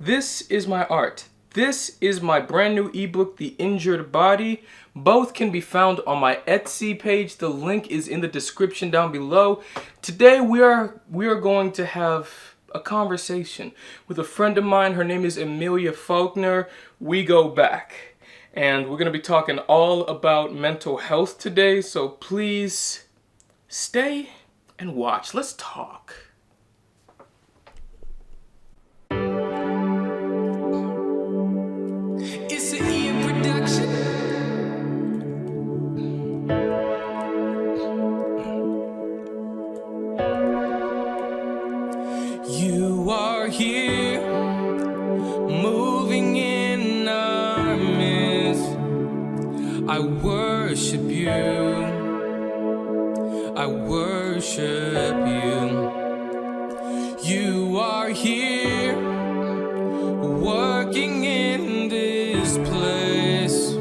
This is my art. This is my brand new ebook, The Injured Body. Both can be found on my Etsy page. The link is in the description down below. Today we are going to have a conversation with a friend of mine. Her name is Amelia Faulkner. We go back. And we're going to be talking all about mental health today. So please stay and watch. Let's talk. You are here, moving in our midst. I worship you. I worship you. You are here, working in this place.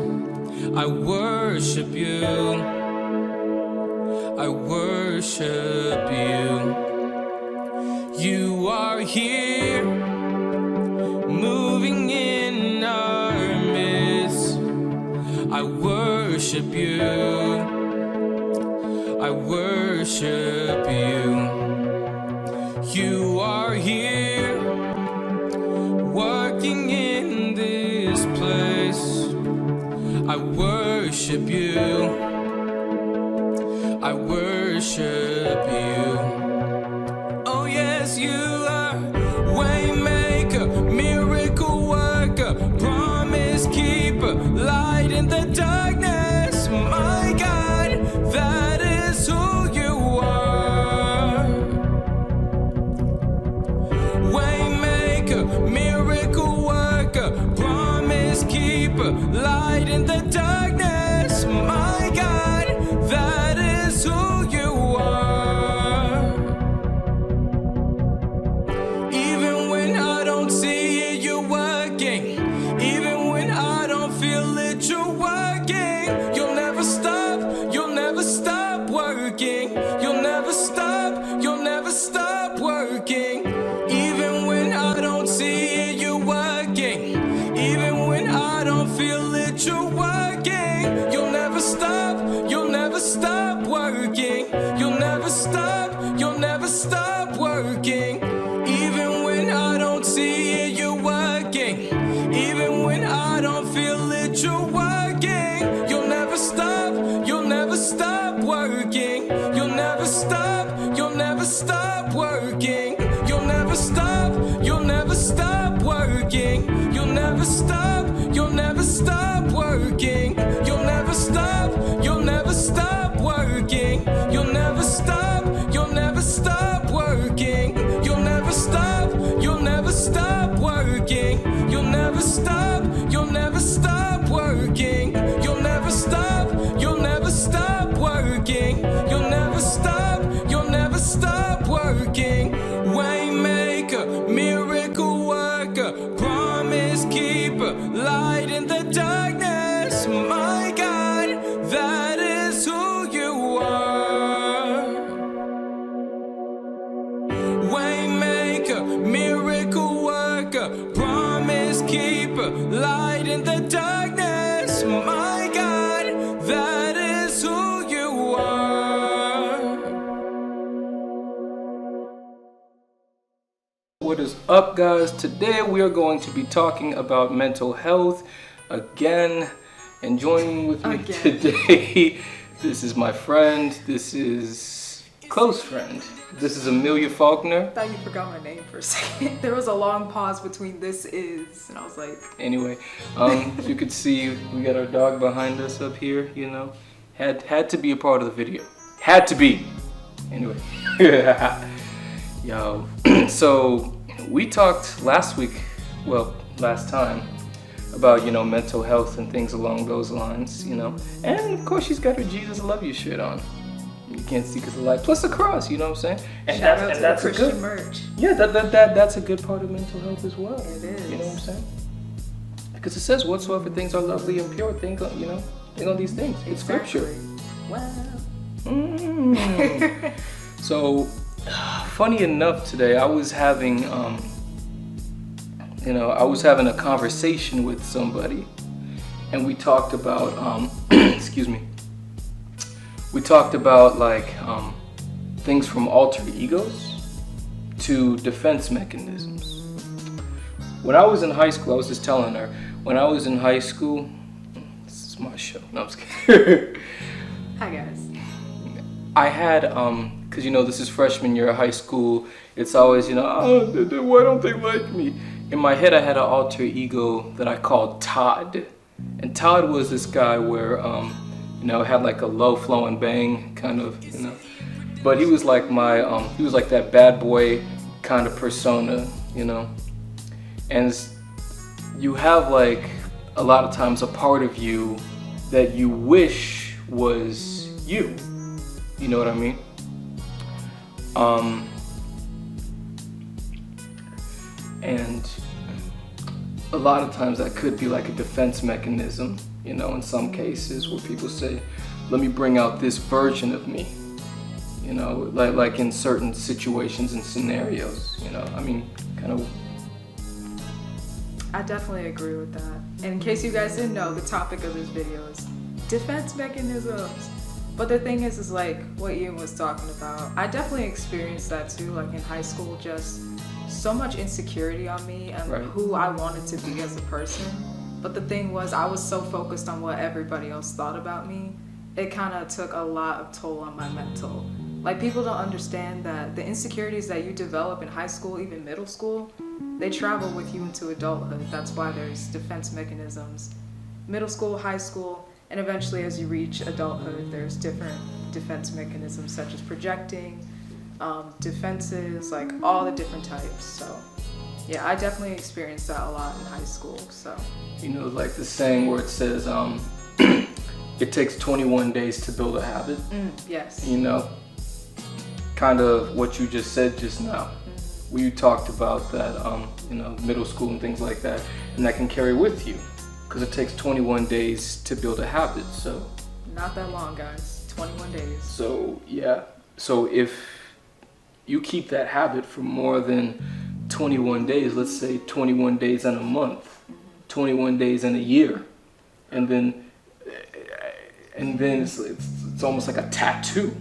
I worship you. I worship you. You are here, moving in our midst. I worship you. I worship you. You are here, working in this place. I worship you. I worship you. You are waymaker, miracle worker, promise keeper, light in the darkness. My God, that is who you are. Waymaker, miracle worker, promise keeper, light in the darkness. My God, that is who you are. Light in the darkness, my God, that is who you are. Waymaker, miracle worker, promise keeper, light in the darkness, my God, that is who you are. What is up, guys? Today we are going to be talking about mental health again, and joining with me today, this is my friend, this is close friend, this is Amelia Faulkner. I thought you forgot my name for a second. There was a long pause between this is, and I was like... Anyway, as you can see, we got our dog behind us up here, you know. Had to be a part of the video. Had to be. Anyway. Yo. So, we talked last time, about, you know, mental health and things along those lines, you know. And of course she's got her Jesus love you shit on. You can't see because of the light. Plus the cross, you know what I'm saying? And that's a good merch. Yeah, that's a good part of mental health as well. It is. You know what I'm saying? Because it says whatsoever things are lovely and pure, think on, you know, think on these things. It's scripture. Wow. So, funny enough, today I was having I was having a conversation with somebody, and we talked about, excuse me, we talked about like things from alter egos to defense mechanisms. When I was in high school, I was just telling her, when I was in high school, this is my show, no, I'm just kidding. Hi guys. I had, cause this is freshman year of high school, it's always, oh, why don't they like me? In my head, I had an alter ego that I called Todd. And Todd was this guy where, had like a low flow and bang kind of, but he was like he was like that bad boy kind of persona, and you have like a lot of times a part of you that you wish was you. You know what I mean? And a lot of times that could be like a defense mechanism, in some cases where people say, let me bring out this version of me, like in certain situations and scenarios, kind of. I definitely agree with that. And in case you guys didn't know, the topic of this video is defense mechanisms. But the thing is like what Ian was talking about. I definitely experienced that too, like in high school, just so much insecurity on me and right. who I wanted to be as a person. But the thing was, I was so focused on what everybody else thought about me, it kind of took a lot of toll on my mental. Like, people don't understand that the insecurities that you develop in high school, even middle school, they travel with you into adulthood. That's why there's defense mechanisms. Middle school, high school, and eventually as you reach adulthood, there's different defense mechanisms such as projecting, defenses, like all the different types. So yeah, I definitely experienced that a lot in high school. So like the saying where it says it takes 21 days to build a habit. Yes. Kind of what you just said just now. We talked about that middle school and things like that, and that can carry with you because it takes 21 days to build a habit. So not that long, guys. 21 days. So yeah, so if you keep that habit for more than 21 days, let's say 21 days in a month, 21 days in a year, and then it's almost like a tattoo.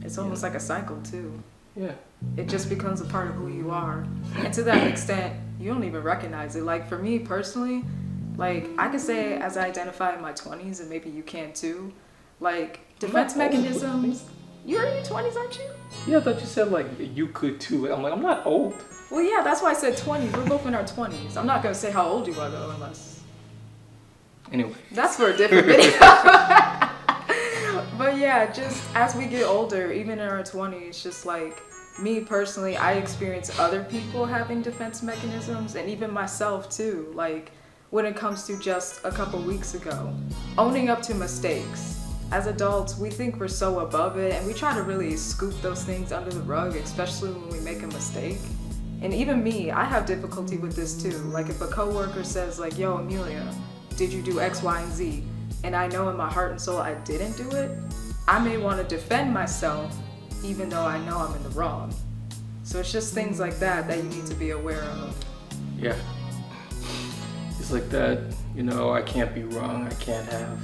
It's almost like a cycle too. Yeah. It just becomes a part of who you are. And to that extent, you don't even recognize it. Like for me personally, like I could say as I identify in my 20s, and maybe you can too, like defense mechanisms. You're in your 20s, aren't you? Yeah, I thought you said like you could too. I'm like, I'm not old. Well, yeah, that's why I said 20s. We're both in our 20s. I'm not going to say how old you are though, unless... Anyway. That's for a different video. But yeah, just as we get older, even in our 20s, just like me personally, I experience other people having defense mechanisms, and even myself too. Like when it comes to just a couple weeks ago, owning up to mistakes. As adults, we think we're so above it, and we try to really scoop those things under the rug, especially when we make a mistake. And even me, I have difficulty with this too. Like if a coworker says like, yo, Amelia, did you do X, Y, and Z? And I know in my heart and soul I didn't do it, I may want to defend myself even though I know I'm in the wrong. So it's just things like that that you need to be aware of. Yeah. It's like that, I can't be wrong. I can't have,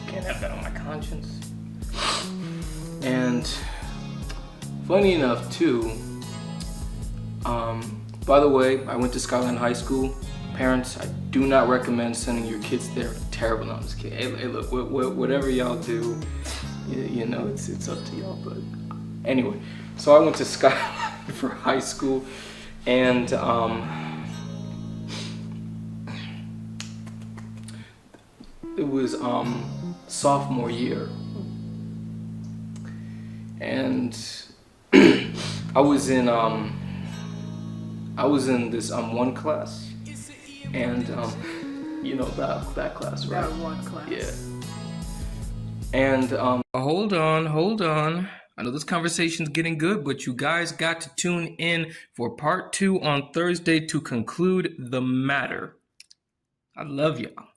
can't have that on my conscience. And funny enough too, by the way, I went to Skyline High School. Parents, I do not recommend sending your kids there. Terrible. No, I'm just kidding. Hey, look, whatever y'all do, it's up to y'all. But anyway, so I went to Skyline for high school, and it was sophomore year, and I was in this one class, and that class, right? That one class. Yeah. And hold on. I know this conversation's getting good, but you guys got to tune in for part 2 on Thursday to conclude the matter. I love y'all.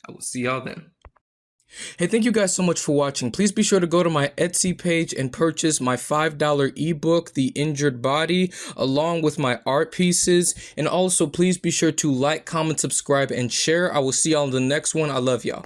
I will see y'all then. Hey, thank you guys so much for watching. Please be sure to go to my Etsy page and purchase my $5 ebook, The Injured Body, along with my art pieces. And also, please be sure to like, comment, subscribe, and share. I will see y'all in the next one. I love y'all.